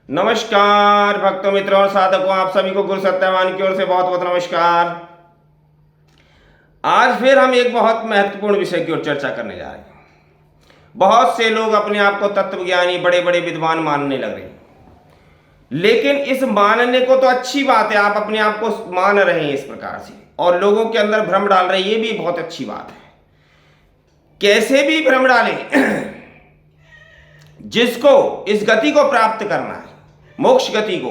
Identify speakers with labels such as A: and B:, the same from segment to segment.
A: नमस्कार भक्तों, मित्रों और साधकों, आप सभी को गुरु सत्यवान की ओर से बहुत बहुत नमस्कार। आज फिर हम एक बहुत महत्वपूर्ण विषय की ओर चर्चा करने जा रहे हैं। बहुत से लोग अपने आप को तत्वज्ञानी, बड़े बड़े विद्वान मानने लग रहे हैं, लेकिन इस मानने को तो अच्छी बात है, आप अपने आप को मान रहे हैं इस प्रकार से और लोगों के अंदर भ्रम डाल रहे हैं, ये भी बहुत अच्छी बात है। कैसे भी भ्रम डालें, जिसको इस गति को प्राप्त करना है, मोक्ष गति को,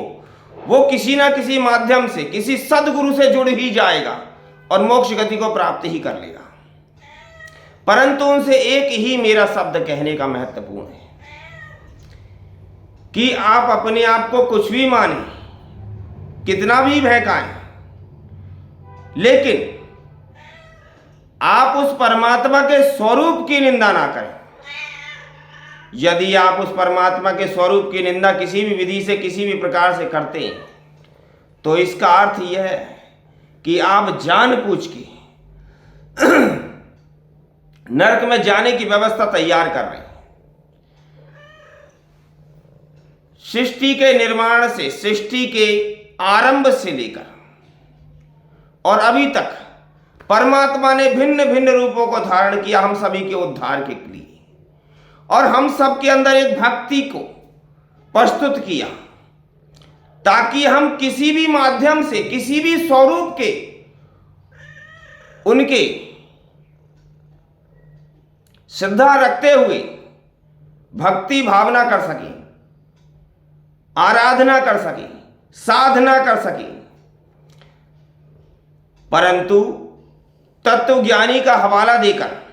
A: वो किसी ना किसी माध्यम से, किसी सदगुरु से जुड़ ही जाएगा और मोक्ष गति को प्राप्त ही कर लेगा। परंतु उनसे एक ही मेरा शब्द कहने का महत्वपूर्ण है कि आप अपने आप को कुछ भी माने, कितना भी बहकाएं, लेकिन आप उस परमात्मा के स्वरूप की निंदा ना करें। यदि आप उस परमात्मा के स्वरूप की निंदा किसी भी विधि से, किसी भी प्रकार से करते हैं, तो इसका अर्थ यह है कि आप जानबूझ के नरक में जाने की व्यवस्था तैयार कर रहे हैं। सृष्टि के निर्माण से, सृष्टि के आरंभ से लेकर और अभी तक परमात्मा ने भिन्न भिन्न रूपों को धारण किया हम सभी के उद्धार के लिए, और हम सब के अंदर एक भक्ति को प्रस्तुत किया ताकि हम किसी भी माध्यम से, किसी भी स्वरूप के उनके श्रद्धा रखते हुए भक्ति भावना कर सकें, आराधना कर सकें, साधना कर सकें। परंतु तत्वज्ञानी का हवाला देकर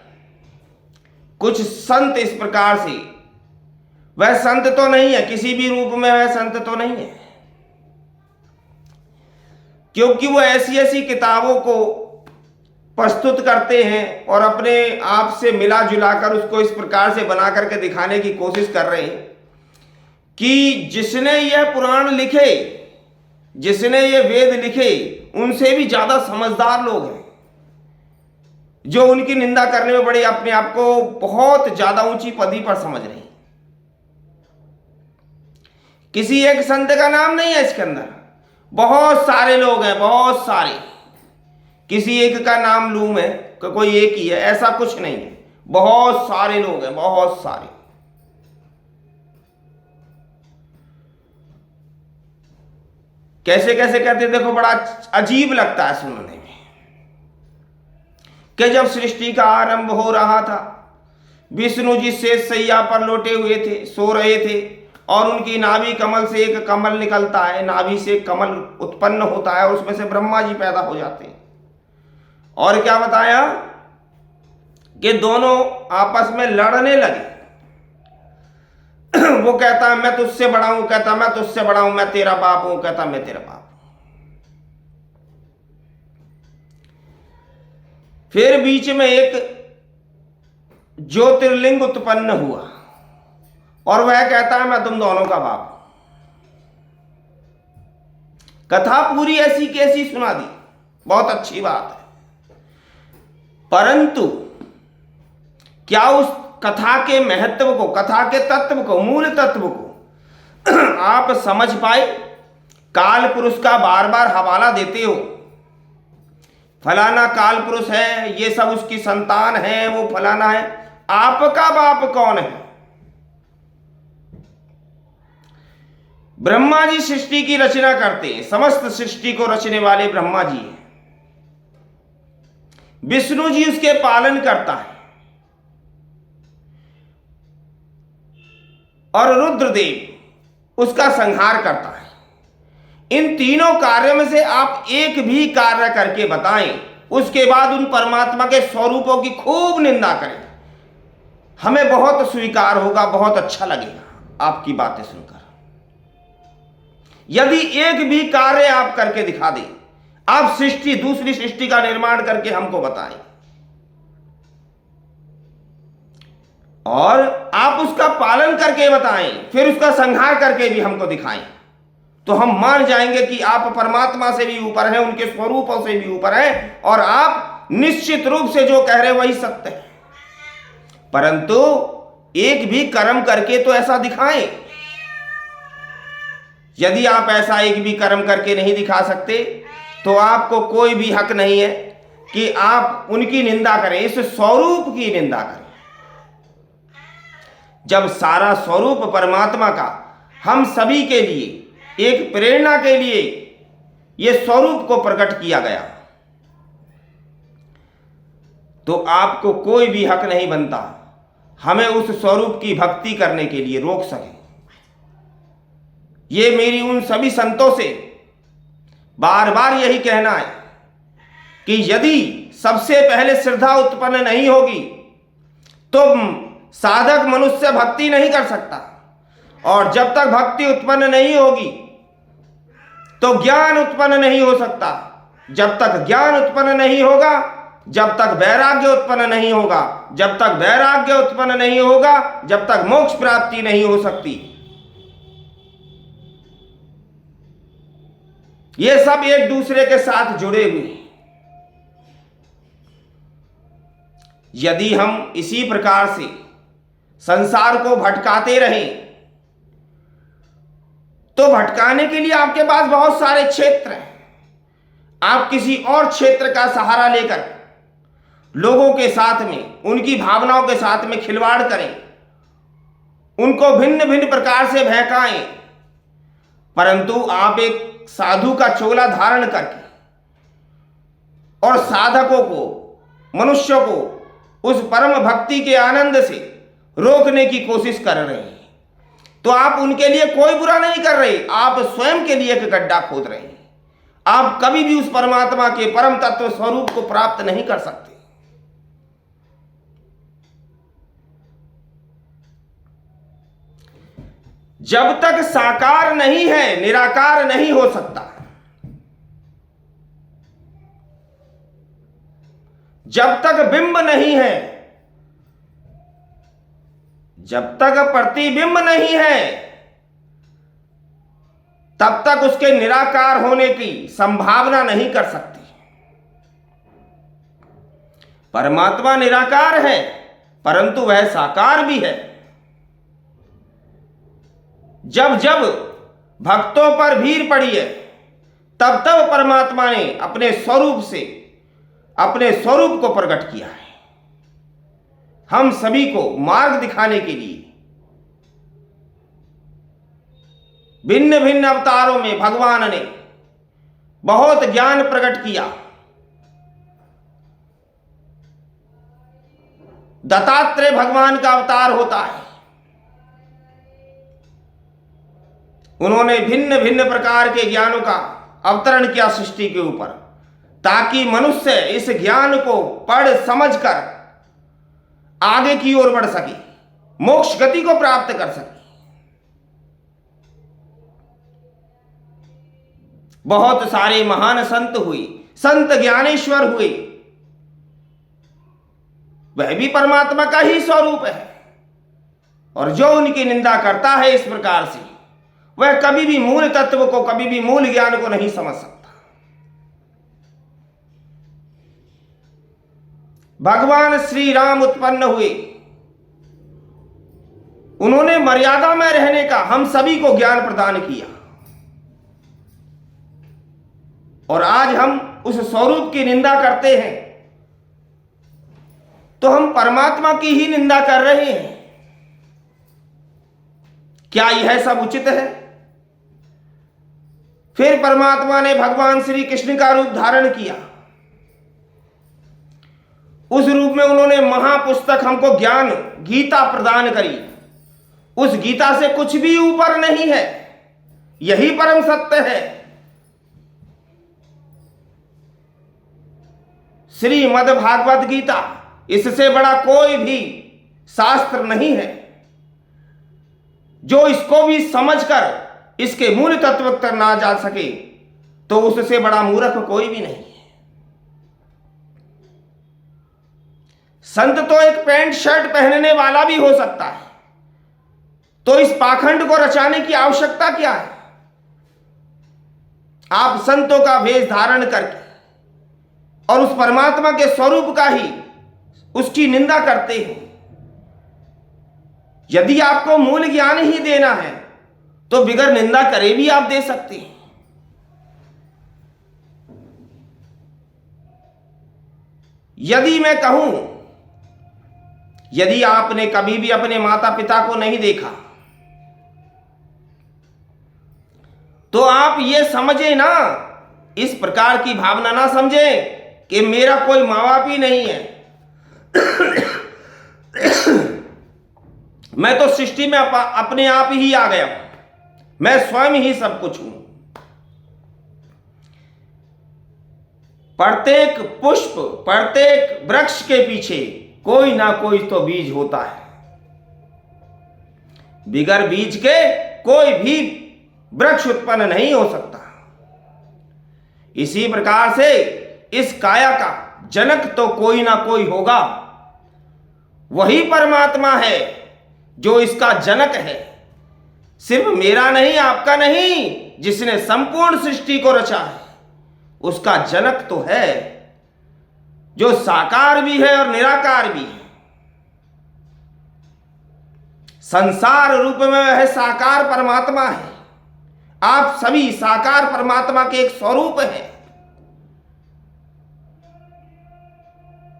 A: कुछ संत इस प्रकार से, वह संत तो नहीं है, किसी भी रूप में वह संत तो नहीं है, क्योंकि वो ऐसी ऐसी किताबों को प्रस्तुत करते हैं और अपने आप से मिला जुलाकर उसको इस प्रकार से बना करके दिखाने की कोशिश कर रहे हैं कि जिसने यह पुराण लिखे, जिसने ये वेद लिखे, उनसे भी ज्यादा समझदार लोग हैं जो उनकी निंदा करने में बड़े अपने आप को बहुत ज्यादा ऊंची पदवी पर समझ रहे हैं। किसी एक संत का नाम नहीं है इसके अंदर, बहुत सारे लोग हैं, बहुत सारे। किसी एक का नाम लूं मैं कि कोई एक ही है, ऐसा कुछ नहीं है, बहुत सारे लोग हैं, बहुत सारे। कैसे कैसे कहते, देखो बड़ा अजीब लगता है सुनने में कि जब सृष्टि का आरंभ हो रहा था, विष्णु जी शेष सैया पर लोटे हुए थे, सो रहे थे, और उनकी नाभि कमल से एक कमल निकलता है, नाभि से कमल उत्पन्न होता है और उसमें से ब्रह्मा जी पैदा हो जाते हैं। और क्या बताया कि दोनों आपस में लड़ने लगे। वो कहता है मैं तुझसे बड़ा हूं, कहता मैं तुझसे बड़ा हूं, मैं तेरा बाप हूं, कहता मैं तेरा बाप। फिर बीच में एक ज्योतिर्लिंग उत्पन्न हुआ और वह कहता है मैं तुम दोनों का बाप हूं। कथा पूरी ऐसी कैसी सुना दी, बहुत अच्छी बात है। परंतु क्या उस कथा के महत्व को, कथा के तत्व को, मूल तत्व को आप समझ पाए? काल पुरुष का बार बार हवाला देते हो, फलाना काल पुरुष है, ये सब उसकी संतान है, वो फलाना है। आपका बाप कौन है? ब्रह्मा जी सृष्टि की रचना करते हैं, समस्त सृष्टि को रचने वाले ब्रह्मा जी हैं। विष्णु जी उसके पालन करता है और रुद्रदेव उसका संहार करता है। इन तीनों कार्यों में से आप एक भी कार्य करके बताएं, उसके बाद उन परमात्मा के स्वरूपों की खूब निंदा करें, हमें बहुत स्वीकार होगा, बहुत अच्छा लगेगा आपकी बातें सुनकर। यदि एक भी कार्य आप करके दिखा दें, आप सृष्टि, दूसरी सृष्टि का निर्माण करके हमको बताएं और आप उसका पालन करके बताएं, फिर उसका संहार करके भी हमको दिखाएं, तो हम मान जाएंगे कि आप परमात्मा से भी ऊपर हैं, उनके स्वरूपों से भी ऊपर हैं, और आप निश्चित रूप से जो कह रहे हैं वही सत्य है। परंतु एक भी कर्म करके तो ऐसा दिखाएं यदि आप ऐसा एक भी कर्म करके नहीं दिखा सकते तो आपको कोई भी हक नहीं है कि आप उनकी निंदा करें, इस स्वरूप की निंदा करें। जब सारा स्वरूप परमात्मा का हम सभी के लिए एक प्रेरणा के लिए ये स्वरूप को प्रकट किया गया, तो आपको कोई भी हक नहीं बनता हमें उस स्वरूप की भक्ति करने के लिए रोक सके। ये मेरी उन सभी संतों से बार बार यही कहना है कि यदि सबसे पहले श्रद्धा उत्पन्न नहीं होगी तो साधक मनुष्य भक्ति नहीं कर सकता, और जब तक भक्ति उत्पन्न नहीं होगी तो ज्ञान उत्पन्न नहीं हो सकता, जब तक ज्ञान उत्पन्न नहीं होगा, जब तक वैराग्य उत्पन्न नहीं होगा, जब तक वैराग्य उत्पन्न नहीं होगा, जब तक मोक्ष प्राप्ति नहीं हो सकती। ये सब एक दूसरे के साथ जुड़े हुए हैं। यदि हम इसी प्रकार से संसार को भटकाते रहें तो भटकाने के लिए आपके पास बहुत सारे क्षेत्र हैं। आप किसी और क्षेत्र का सहारा लेकर लोगों के साथ में, उनकी भावनाओं के साथ में खिलवाड़ करें, उनको भिन्न भिन्न प्रकार से बहकाएं, परंतु आप एक साधु का चोला धारण करके और साधकों को, मनुष्यों को उस परम भक्ति के आनंद से रोकने की कोशिश कर रहे हैं, तो आप उनके लिए कोई बुरा नहीं कर रहे, आप स्वयं के लिए एक गड्ढा खोद रहे हैं। आप कभी भी उस परमात्मा के परम तत्व स्वरूप को प्राप्त नहीं कर सकते। जब तक साकार नहीं है निराकार नहीं हो सकता। जब तक बिंब नहीं है, जब तक प्रतिबिंब नहीं है, तब तक उसके निराकार होने की संभावना नहीं कर सकती। परमात्मा निराकार है परंतु वह साकार भी है। जब जब भक्तों पर भीड़ पड़ी है तब तब परमात्मा ने अपने स्वरूप से अपने स्वरूप को प्रकट किया है, हम सभी को मार्ग दिखाने के लिए। भिन्न भिन्न अवतारों में भगवान ने बहुत ज्ञान प्रकट किया। दत्तात्रेय भगवान का अवतार होता है। उन्होंने भिन्न भिन्न प्रकार के ज्ञानों का अवतरण किया सृष्टि के ऊपर, ताकि मनुष्य इस ज्ञान को पढ़ समझकर आगे की ओर बढ़ सके, मोक्ष गति को प्राप्त कर सके। बहुत सारे महान संत हुए, संत ज्ञानेश्वर हुए, वह भी परमात्मा का ही स्वरूप है। और जो उनकी निंदा करता है इस प्रकार से, वह कभी भी मूल तत्व को, कभी भी मूल ज्ञान को नहीं समझ सकता। भगवान श्री राम उत्पन्न हुए, उन्होंने मर्यादा में रहने का हम सभी को ज्ञान प्रदान किया, और आज हम उस स्वरूप की निंदा करते हैं तो हम परमात्मा की ही निंदा कर रहे हैं। क्या यह सब उचित है? फिर परमात्मा ने भगवान श्री कृष्ण का रूप धारण किया। उस रूप में उन्होंने महापुस्तक हमको ज्ञान गीता प्रदान करी। उस गीता से कुछ भी ऊपर नहीं है, यही परम सत्य है। श्रीमद् भागवत गीता, इससे बड़ा कोई भी शास्त्र नहीं है। जो इसको भी समझकर इसके मूल तत्व तक ना जा सके तो उससे बड़ा मूर्ख कोई भी नहीं है। संत तो एक पैंट शर्ट पहनने वाला भी हो सकता है, तो इस पाखंड को रचाने की आवश्यकता क्या है? आप संतों का वेश धारण करके और उस परमात्मा के स्वरूप का ही उसकी निंदा करते हैं। यदि आपको मूल ज्ञान ही देना है तो बिगर निंदा करे भी आप दे सकते हैं। यदि मैं कहूं, यदि आपने कभी भी अपने माता पिता को नहीं देखा तो आप ये समझे ना, इस प्रकार की भावना ना समझे कि मेरा कोई माँ बाप ही नहीं है, मैं तो सृष्टि में अपने आप ही आ गया हूं, मैं स्वयं ही सब कुछ हूं। प्रत्येक पुष्प, प्रत्येक वृक्ष के पीछे कोई ना कोई तो बीज होता है। बिगर बीज के कोई भी वृक्ष उत्पन्न नहीं हो सकता। इसी प्रकार से इस काया का जनक तो कोई ना कोई होगा, वही परमात्मा है जो इसका जनक है। सिर्फ मेरा नहीं, आपका नहीं, जिसने संपूर्ण सृष्टि को रचा है उसका जनक तो है, जो साकार भी है और निराकार भी है। संसार रूप में वह साकार परमात्मा है। आप सभी साकार परमात्मा के एक स्वरूप हैं।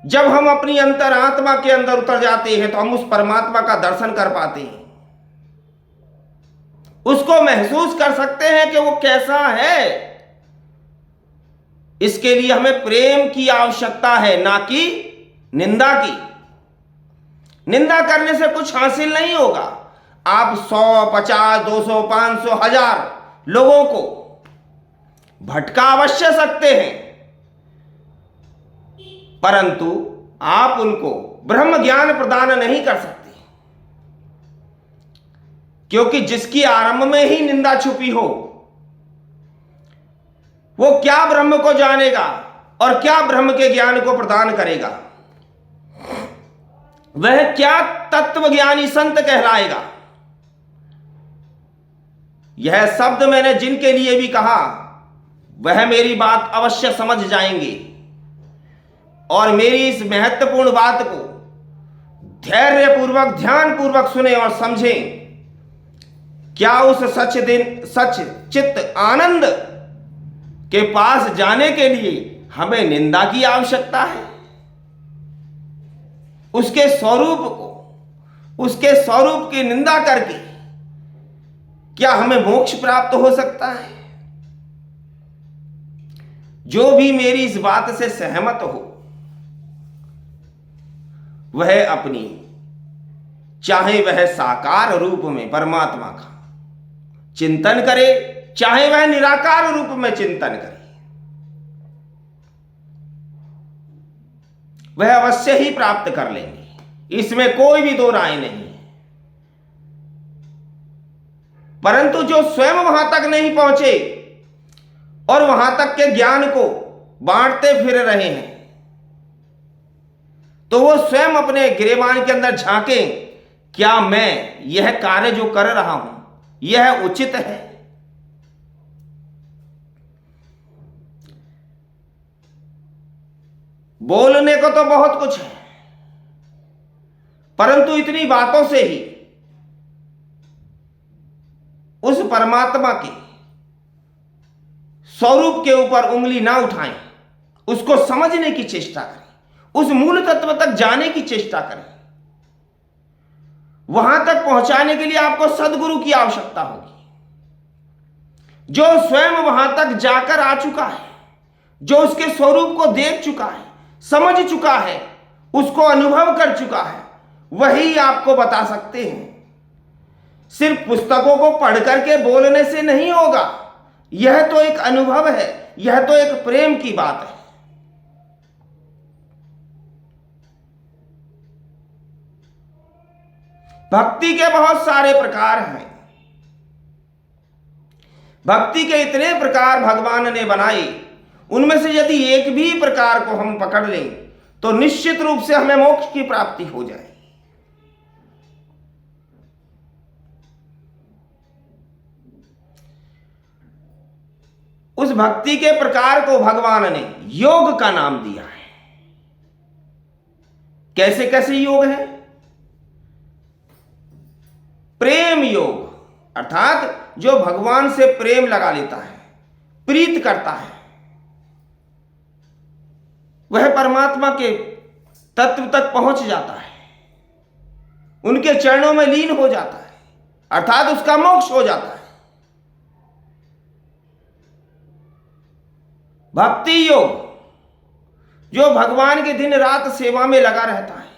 A: जब हम अपनी अंतरात्मा के अंदर उतर जाते हैं तो हम उस परमात्मा का दर्शन कर पाते हैं, उसको महसूस कर सकते हैं कि वो कैसा है। इसके लिए हमें प्रेम की आवश्यकता है, ना कि निंदा की। निंदा करने से कुछ हासिल नहीं होगा। आप 100, 50, 200, 500, 1000 लोगों को भटका अवश्य सकते हैं, परंतु आप उनको ब्रह्म ज्ञान प्रदान नहीं कर सकते, क्योंकि जिसकी आरंभ में ही निंदा छुपी हो वो क्या ब्रह्म को जानेगा और क्या ब्रह्म के ज्ञान को प्रदान करेगा। वह क्या तत्वज्ञानी संत कहलाएगा। यह शब्द मैंने जिनके लिए भी कहा वह मेरी बात अवश्य समझ जाएंगे और मेरी इस महत्वपूर्ण बात को धैर्यपूर्वक, ध्यानपूर्वक सुने और समझें। क्या उस सच चित्त आनंद के पास जाने के लिए हमें निंदा की आवश्यकता है? उसके स्वरूप की निंदा करके क्या हमें मोक्ष प्राप्त हो सकता है? जो भी मेरी इस बात से सहमत हो वह अपनी, चाहे वह साकार रूप में परमात्मा का चिंतन करे, चाहे वह निराकार रूप में चिंतन करे, वह अवश्य ही प्राप्त कर लेंगे। इसमें कोई भी दो राय नहीं है। परंतु जो स्वयं वहां तक नहीं पहुंचे और वहां तक के ज्ञान को बांटते फिर रहे हैं, तो वो स्वयं अपने गिरेबान के अंदर झांकें, क्या मैं यह कार्य जो कर रहा हूं यह उचित है? बोलने को तो बहुत कुछ है, परंतु इतनी बातों से ही उस परमात्मा के स्वरूप के ऊपर उंगली ना उठाएं, उसको समझने की चेष्टा करें, उस मूल तत्व तक जाने की चेष्टा करें। वहां तक पहुंचाने के लिए आपको सद्गुरु की आवश्यकता होगी, जो स्वयं वहां तक जाकर आ चुका है, जो उसके स्वरूप को देख चुका है, समझ चुका है, उसको अनुभव कर चुका है, वही आपको बता सकते हैं। सिर्फ पुस्तकों को पढ़ करके बोलने से नहीं होगा। यह तो एक अनुभव है, यह तो एक प्रेम की बात है। भक्ति के बहुत सारे प्रकार हैं। भक्ति के इतने प्रकार भगवान ने बनाए, उनमें से यदि एक भी प्रकार को हम पकड़ लें तो निश्चित रूप से हमें मोक्ष की प्राप्ति हो जाए। उस भक्ति के प्रकार को भगवान ने योग का नाम दिया है। कैसे कैसे योग है? प्रेम योग, अर्थात जो भगवान से प्रेम लगा लेता है, प्रीत करता है, वह परमात्मा के तत्व तक पहुंच जाता है, उनके चरणों में लीन हो जाता है, अर्थात उसका मोक्ष हो जाता है। भक्ति योग, जो भगवान के दिन रात सेवा में लगा रहता है,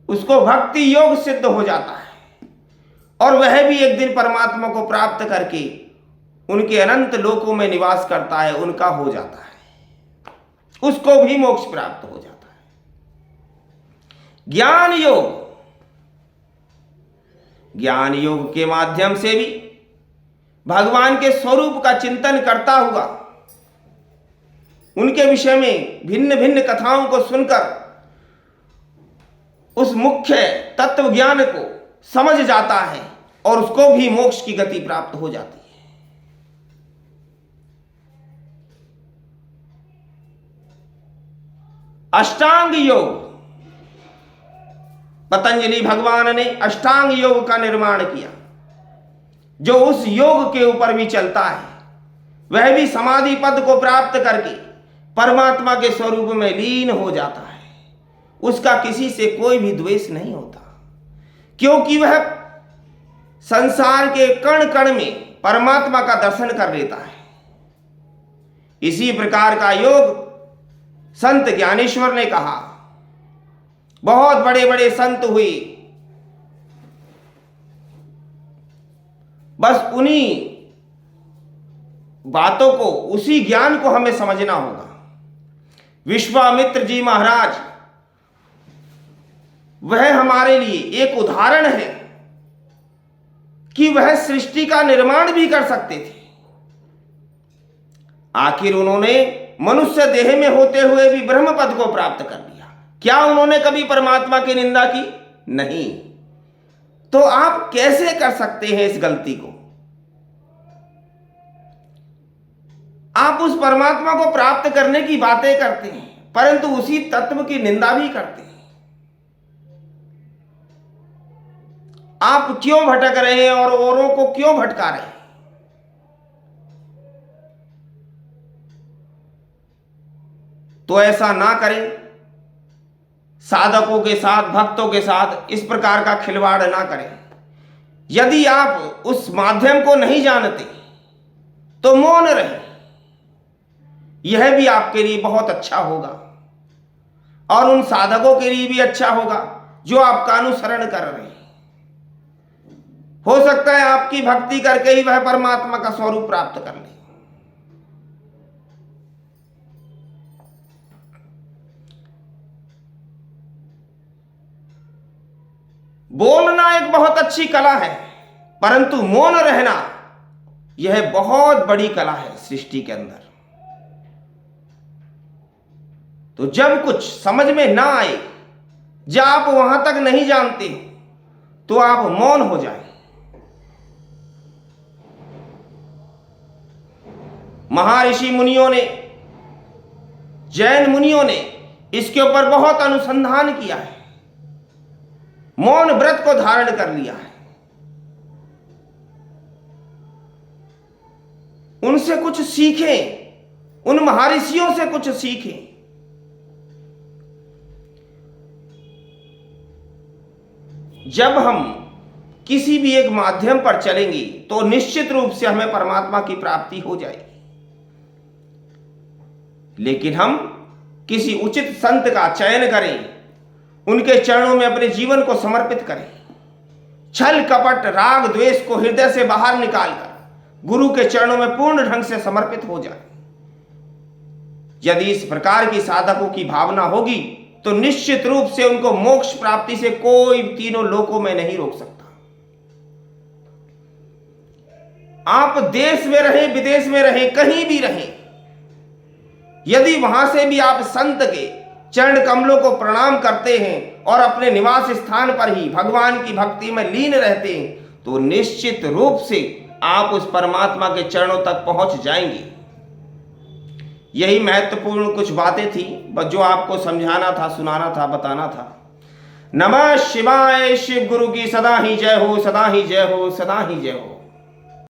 A: उसको भक्ति योग सिद्ध हो जाता है और वह भी एक दिन परमात्मा को प्राप्त करके उनके अनंत लोकों में निवास करता है, उनका हो जाता है, उसको भी मोक्ष प्राप्त हो जाता है। ज्ञान योग, ज्ञान योग के माध्यम से भी भगवान के स्वरूप का चिंतन करता हुआ उनके विषय में भिन्न भिन्न कथाओं को सुनकर उस मुख्य तत्व ज्ञान को समझ जाता है और उसको भी मोक्ष की गति प्राप्त हो जाती है। अष्टांग योग, पतंजलि भगवान ने अष्टांग योग का निर्माण किया, जो उस योग के ऊपर भी चलता है, वह भी समाधि पद को प्राप्त करके परमात्मा के स्वरूप में लीन हो जाता है। उसका किसी से कोई भी द्वेष नहीं होता, क्योंकि वह संसार के कण कण में परमात्मा का दर्शन कर लेता है। इसी प्रकार का योग संत ज्ञानेश्वर ने कहा। बहुत बड़े बड़े संत हुए, बस उन्हीं बातों को, उसी ज्ञान को हमें समझना होगा। विश्वामित्र जी महाराज, वह हमारे लिए एक उदाहरण है कि वह सृष्टि का निर्माण भी कर सकते थे। आखिर उन्होंने मनुष्य देह में होते हुए भी ब्रह्म पद को प्राप्त कर लिया। क्या उन्होंने कभी परमात्मा की निंदा की? नहीं। तो आप कैसे कर सकते हैं इस गलती को? आप उस परमात्मा को प्राप्त करने की बातें करते हैं, परंतु उसी तत्व की निंदा भी करते हैं। आप क्यों भटक रहे हैं और औरों को क्यों भटका रहे हैं? तो ऐसा ना करें। साधकों के साथ, भक्तों के साथ इस प्रकार का खिलवाड़ ना करें। यदि आप उस माध्यम को नहीं जानते तो मौन रहें, यह भी आपके लिए बहुत अच्छा होगा और उन साधकों के लिए भी अच्छा होगा जो आपका अनुसरण कर रहे हैं। हो सकता है आपकी भक्ति करके ही वह परमात्मा का स्वरूप प्राप्त कर ले। बोलना एक बहुत अच्छी कला है, परंतु मौन रहना यह बहुत बड़ी कला है सृष्टि के अंदर। तो जब कुछ समझ में ना आए, जब आप वहां तक नहीं जानते, तो आप मौन हो जाएं। महर्षि मुनियों ने, जैन मुनियों ने इसके ऊपर बहुत अनुसंधान किया है, मौन व्रत को धारण कर लिया है। उनसे कुछ सीखें, उन महर्षियों से कुछ सीखें। जब हम किसी भी एक माध्यम पर चलेंगे तो निश्चित रूप से हमें परमात्मा की प्राप्ति हो जाएगी। लेकिन हम किसी उचित संत का चयन करें, उनके चरणों में अपने जीवन को समर्पित करें, छल कपट राग द्वेष को हृदय से बाहर निकालकर गुरु के चरणों में पूर्ण ढंग से समर्पित हो जाए। यदि इस प्रकार की साधकों की भावना होगी तो निश्चित रूप से उनको मोक्ष प्राप्ति से कोई तीनों लोकों में नहीं रोक सकता। आप देश में रहें, विदेश में रहें, कहीं भी रहें, यदि वहां से भी आप संत के चरण कमलों को प्रणाम करते हैं और अपने निवास स्थान पर ही भगवान की भक्ति में लीन रहते हैं, तो निश्चित रूप से आप उस परमात्मा के चरणों तक पहुंच जाएंगे। यही महत्वपूर्ण कुछ बातें थी जो आपको समझाना था, सुनाना था, बताना था। नमः शिवाय। शिव गुरु की सदा ही जय हो, सदा ही जय हो, सदा ही जय हो।